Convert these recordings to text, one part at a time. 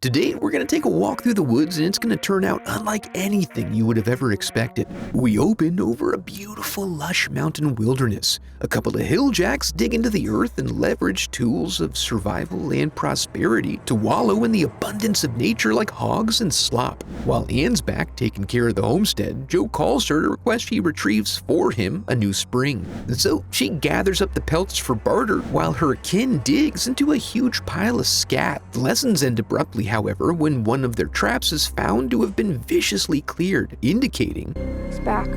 Today, we're going to take a walk through the woods and it's going to turn out unlike anything you would have ever expected. We open over a beautiful, lush mountain wilderness. A couple of hilljacks dig into the earth and leverage tools of survival and prosperity to wallow in the abundance of nature like hogs and slop. While Anne's back taking care of the homestead, Joe calls her to request she retrieves for him a new spring. So she gathers up the pelts for barter while her kin digs into a huge pile of scat. The lessons end abruptly, however, when one of their traps is found to have been viciously cleared, indicating it's back.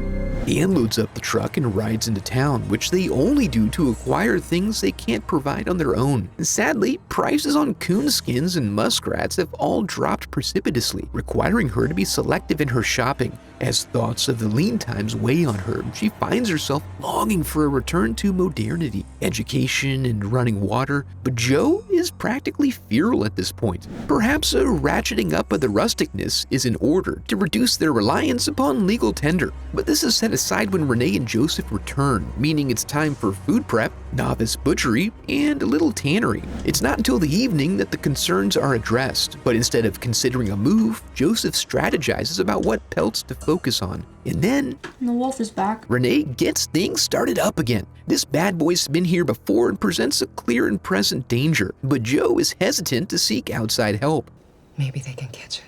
Anne loads up the truck and rides into town, which they only do to acquire things they can't provide on their own. Sadly, prices on coon skins and muskrats have all dropped precipitously, requiring her to be selective in her shopping. As thoughts of the lean times weigh on her, she finds herself longing for a return to modernity, education, and running water, but Joe is practically feral at this point. Perhaps a ratcheting up of the rusticness is in order to reduce their reliance upon legal tender, but this is set aside when Renee and Joseph return, meaning it's time for food prep, novice butchery, and a little tannery. It's not until the evening that the concerns are addressed, but instead of considering a move, Joseph strategizes about what pelts to focus on. And then the wolf is back. Renee gets things started up again. This bad boy's been here before and presents a clear and present danger, but Joe is hesitant to seek outside help. Maybe they can catch it.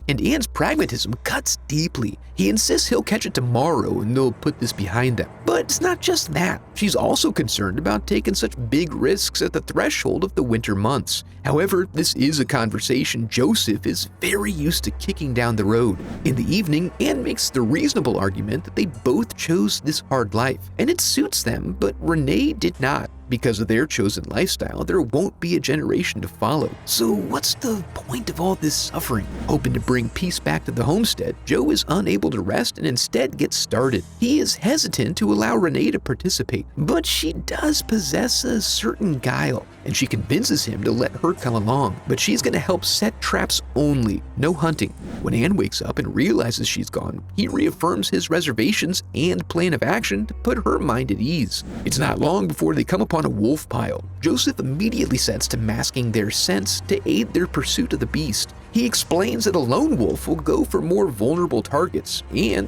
And Anne's pragmatism cuts deeply. He insists he'll catch it tomorrow and they'll put this behind them. But it's not just that. She's also concerned about taking such big risks at the threshold of the winter months. However, this is a conversation Joseph is very used to kicking down the road. In the evening, Anne makes the reasonable argument that they both chose this hard life, and it suits them, but Renee did not. Because of their chosen lifestyle, there won't be a generation to follow. So what's the point of all this suffering? Hoping to bring peace back to the homestead, Joe is unable to rest and instead gets started. He is hesitant to allow Renee to participate, but she does possess a certain guile, and she convinces him to let her come along, but she's going to help set traps only, no hunting. When Anne wakes up and realizes she's gone, he reaffirms his reservations and plan of action to put her mind at ease. It's not long before they come upon a wolf pile. Joseph immediately sets to masking their scents to aid their pursuit of the beast. He explains that a lone wolf will go for more vulnerable targets, and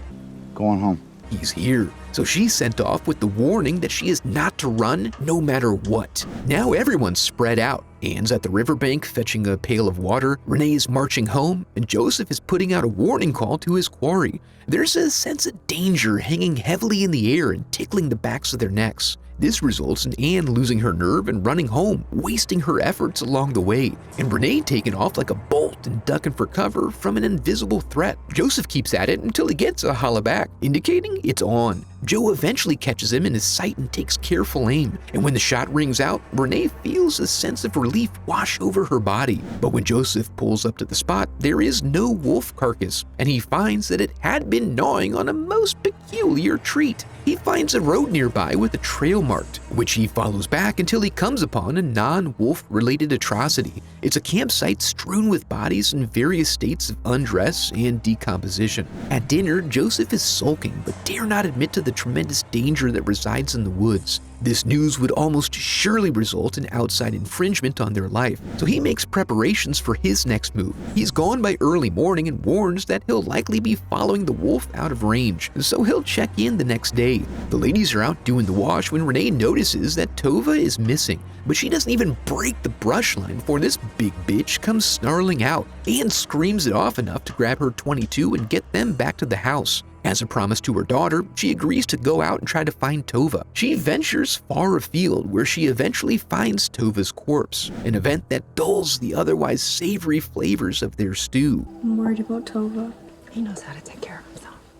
going home. He's here. So she's sent off with the warning that she is not to run no matter what. Now everyone's spread out. Anne's at the riverbank fetching a pail of water, Renee is marching home, and Joseph is putting out a warning call to his quarry. There's a sense of danger hanging heavily in the air and tickling the backs of their necks. This results in Anne losing her nerve and running home, wasting her efforts along the way, and Renee taking off like a bolt and ducking for cover from an invisible threat. Joseph keeps at it until he gets a holla back, indicating it's on. Joe eventually catches him in his sight and takes careful aim, and when the shot rings out, Renee feels a sense of relief wash over her body. But when Joseph pulls up to the spot, there is no wolf carcass, and he finds that it had been gnawing on a most peculiar treat. He finds a road nearby with a trail marked, which he follows back until he comes upon a non-wolf related atrocity. It's a campsite strewn with bodies in various states of undress and decomposition. At dinner, Joseph is sulking but dare not admit to the tremendous danger that resides in the woods. This news would almost surely result in outside infringement on their life, so he makes preparations for his next move. He's gone by early morning and warns that he'll likely be following the wolf out of range, so he'll check in the next day. The ladies are out doing the wash when Renee notices that Tova is missing, but she doesn't even break the brush line before this big bitch comes snarling out. Anne screams it off enough to grab her .22 and get them back to the house. As a promise to her daughter, she agrees to go out and try to find Tova. She ventures far afield where she eventually finds Tova's corpse, an event that dulls the otherwise savory flavors of their stew. I'm worried about Tova. He knows how to take care of himself.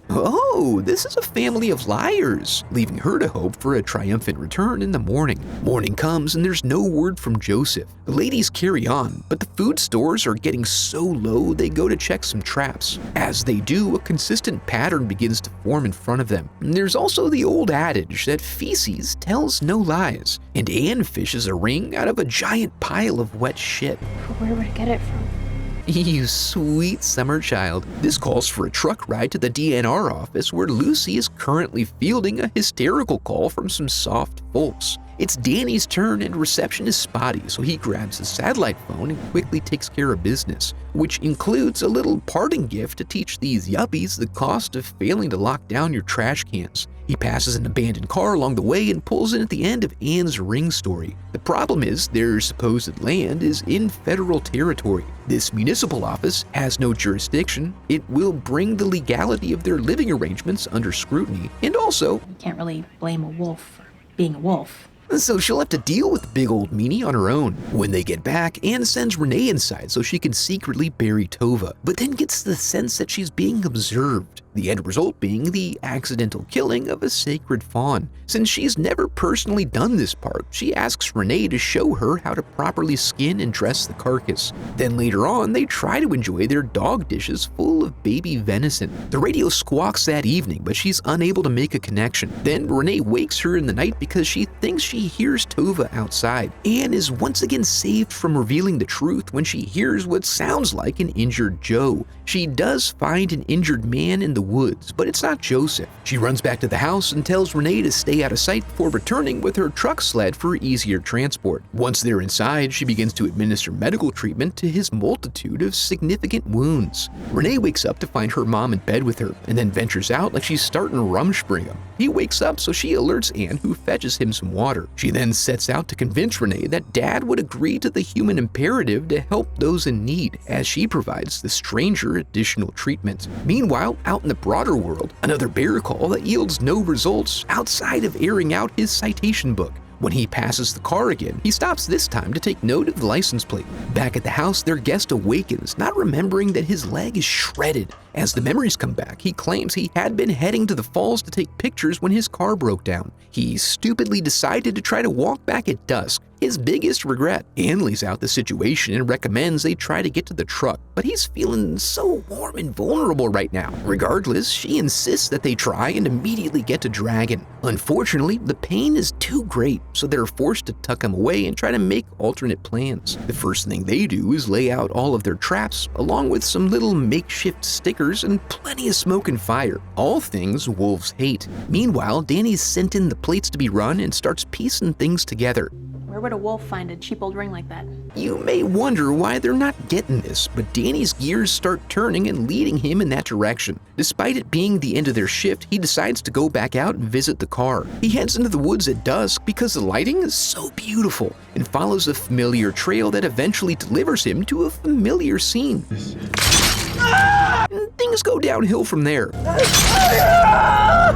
Oh, this is a family of liars, leaving her to hope for a triumphant return in the morning. Morning comes and there's no word from Joseph. The ladies carry on, but the food stores are getting so low they go to check some traps. As they do, a consistent pattern begins to form in front of them. There's also the old adage that feces tells no lies, and Anne fishes a ring out of a giant pile of wet shit. Where would I get it from? You sweet summer child. This calls for a truck ride to the DNR office where Lucy is currently fielding a hysterical call from some soft folks. It's Danny's turn and reception is spotty, so he grabs his satellite phone and quickly takes care of business, which includes a little parting gift to teach these yuppies the cost of failing to lock down your trash cans. He passes an abandoned car along the way and pulls in at the end of Anne's ring story. The problem is their supposed land is in federal territory. This municipal office has no jurisdiction. It will bring the legality of their living arrangements under scrutiny, and also, You can't really blame a wolf for being a wolf. so she'll have to deal with the big old meanie on her own. When they get back, Anne sends Renee inside so she can secretly bury Tova, but then gets the sense that she's being observed. The end result being the accidental killing of a sacred fawn. Since she's never personally done this part, she asks Renee to show her how to properly skin and dress the carcass. Then later on, they try to enjoy their dog dishes full of baby venison. The radio squawks that evening, but she's unable to make a connection. Then Renee wakes her in the night because she thinks she hears Tova outside. Anne is once again saved from revealing the truth when she hears what sounds like an injured Joe. She does find an injured man in the woods, but it's not Joseph. She runs back to the house and tells Renee to stay out of sight before returning with her truck sled for easier transport. Once they're inside, she begins to administer medical treatment to his multitude of significant wounds. Renee wakes up to find her mom in bed with her, and then ventures out like she's starting Rumspringa. He wakes up, so she alerts Anne, who fetches him some water. She then sets out to convince Renee that Dad would agree to the human imperative to help those in need, as she provides the stranger additional treatment. Meanwhile, out in the broader world, another bear call that yields no results outside of airing out his citation book. When he passes the car again, he stops this time to take note of the license plate. Back at the house, their guest awakens, not remembering that his leg is shredded. As the memories come back, he claims he had been heading to the falls to take pictures when his car broke down. He stupidly decided to try to walk back at dusk, his biggest regret. Anne lays out the situation and recommends they try to get to the truck, but he's feeling so warm and vulnerable right now. Regardless, she insists that they try and immediately get to Dragon. Unfortunately, the pain is too great, so they're forced to tuck him away and try to make alternate plans. The first thing they do is lay out all of their traps, along with some little makeshift stickers and plenty of smoke and fire, all things wolves hate. Meanwhile, Danny's sent in the plates to be run and starts piecing things together. Where would a wolf find a cheap old ring like that? You may wonder why they're not getting this, but Danny's gears start turning and leading him in that direction. Despite it being the end of their shift, he decides to go back out and visit the car. He heads into the woods at dusk because the lighting is so beautiful and follows a familiar trail that eventually delivers him to a familiar scene. And things go downhill from there.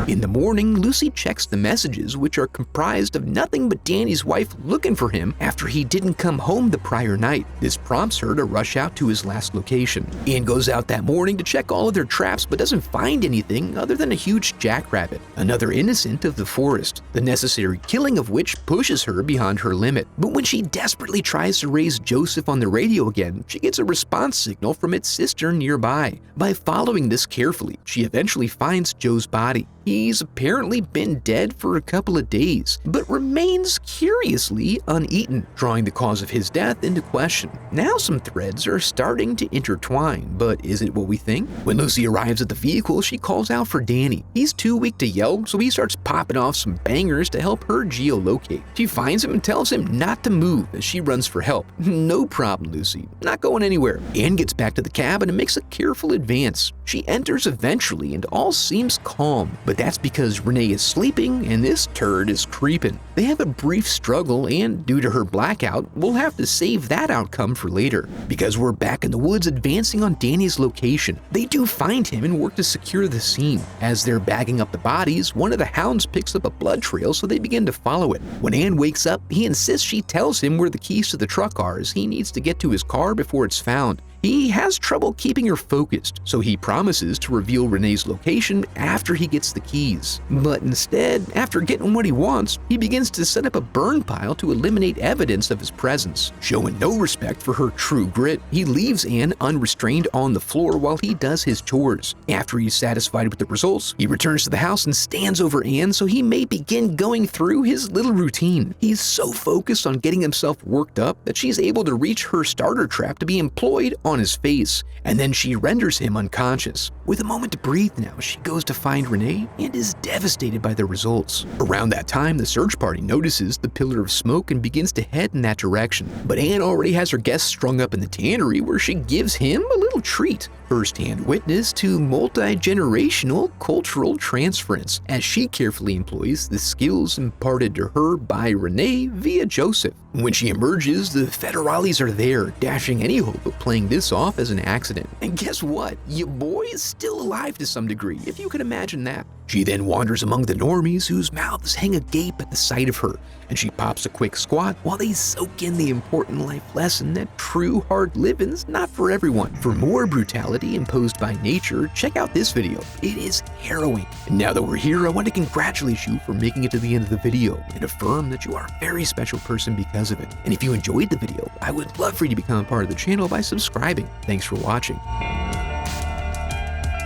In the morning, Lucy checks the messages, which are comprised of nothing but Danny's wife looking for him after he didn't come home the prior night. This prompts her to rush out to his last location. Anne goes out that morning to check all of their traps but doesn't find anything other than a huge jackrabbit, another innocent of the forest, the necessary killing of which pushes her beyond her limit. But when she desperately tries to raise Joseph on the radio again, she gets a response signal from its sister nearby. By following this carefully, she eventually finds Joe's body. He's apparently been dead for a couple of days, but remains curiously uneaten, drawing the cause of his death into question. Now some threads are starting to intertwine, but is it what we think? When Lucy arrives at the vehicle, she calls out for Danny. He's too weak to yell, so he starts popping off some bangers to help her geolocate. She finds him and tells him not to move as she runs for help. No problem, Lucy. Not going anywhere. Anne gets back to the cabin and makes a careful advance. She enters eventually and all seems calm, but that's because Renee is sleeping and this turd is creeping. They have a brief struggle and, due to her blackout, we'll have to save that outcome for later. Because we're back in the woods advancing on Danny's location, they do find him and work to secure the scene. As they're bagging up the bodies, one of the hounds picks up a blood trail, so they begin to follow it. When Anne wakes up, he insists she tells him where the keys to the truck are, as he needs to get to his car before it's found. He has trouble keeping her focused, so he promises to reveal Renee's location after he gets the keys. But instead, after getting what he wants, he begins to set up a burn pile to eliminate evidence of his presence. Showing no respect for her true grit, he leaves Anne unrestrained on the floor while he does his chores. After he's satisfied with the results, he returns to the house and stands over Anne so he may begin going through his little routine. He's so focused on getting himself worked up that she's able to reach her starter trap to be employed on his face, and then she renders him unconscious. With a moment to breathe now, she goes to find Renee and is devastated by the results. Around that time, the search party notices the pillar of smoke and begins to head in that direction. But Anne already has her guests strung up in the tannery where she gives him a little treat. First-hand witness to multi-generational cultural transference, as she carefully employs the skills imparted to her by Renee via Joseph. When she emerges, the federales are there, dashing any hope of playing this off as an accident. And guess what? Your boy is still alive to some degree, if you can imagine that. She then wanders among the normies whose mouths hang agape at the sight of her, and she pops a quick squat while they soak in the important life lesson that true hard living's not for everyone. For more brutality imposed by nature, check out this video. It is harrowing. And now that we're here, I want to congratulate you for making it to the end of the video and affirm that you are a very special person because of it. And if you enjoyed the video, I would love for you to become a part of the channel by subscribing. Thanks for watching.